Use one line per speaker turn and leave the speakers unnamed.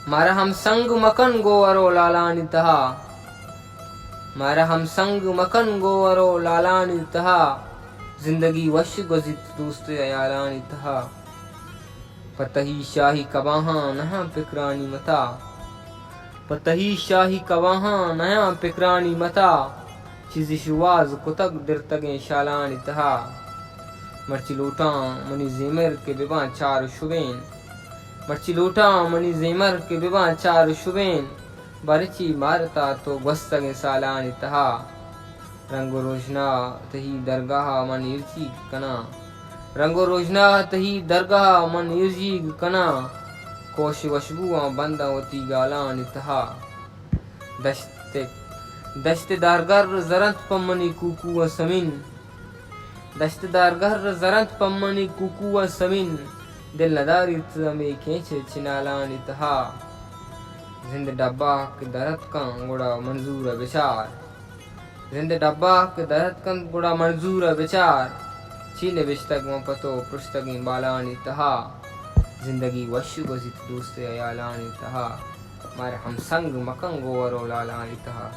मारा हम संग मकन गोवरो लालानी तहा, मारा हम संग मकन गोवरो लालानी तहा, जिंदगी वश गुजित दोस्त अयालानी तहा। पतही शाही कवाहा नहा पिकरानी मता, पतही शाही कवाहा नया पिकरानी मता, चीज़ शुवाज कुतक दिरतगे शालानी तहा। मर्ची लोटा मनी जेमर के बिबा चार शुबेन, मर्ची लोटा मनी जेमर के बिबा चार शुबेन, बरची मारता तो गस्तगे सालानी तहा। रंगो रोशना तही दरगाह मन इर्ची कना, रंगो रोशना तही दरगाह मन इर्जी कना, कोश वशबुआ बंदावती गालानी तहा। दश्ते दारगर जरंत पम्मनी कुकुआ समिन, दश्ते दारगर जरंत पम्मनी कुकुआ समिन, दिल नदारी तमे खेचे चिनालानी तहा। जिंद डब्बा के दरत का गुड़ा मंजूर विचार, जिंद डब्बा के दरत का गुड़ा मंजूर विचार, चीले बिस्तक में पतो पुस्तकी बालानी तहा। जिंदगी वश गुजित दोस्त अयालानी तहा, मारे हम संग मकन गोवरो लालानी तहा।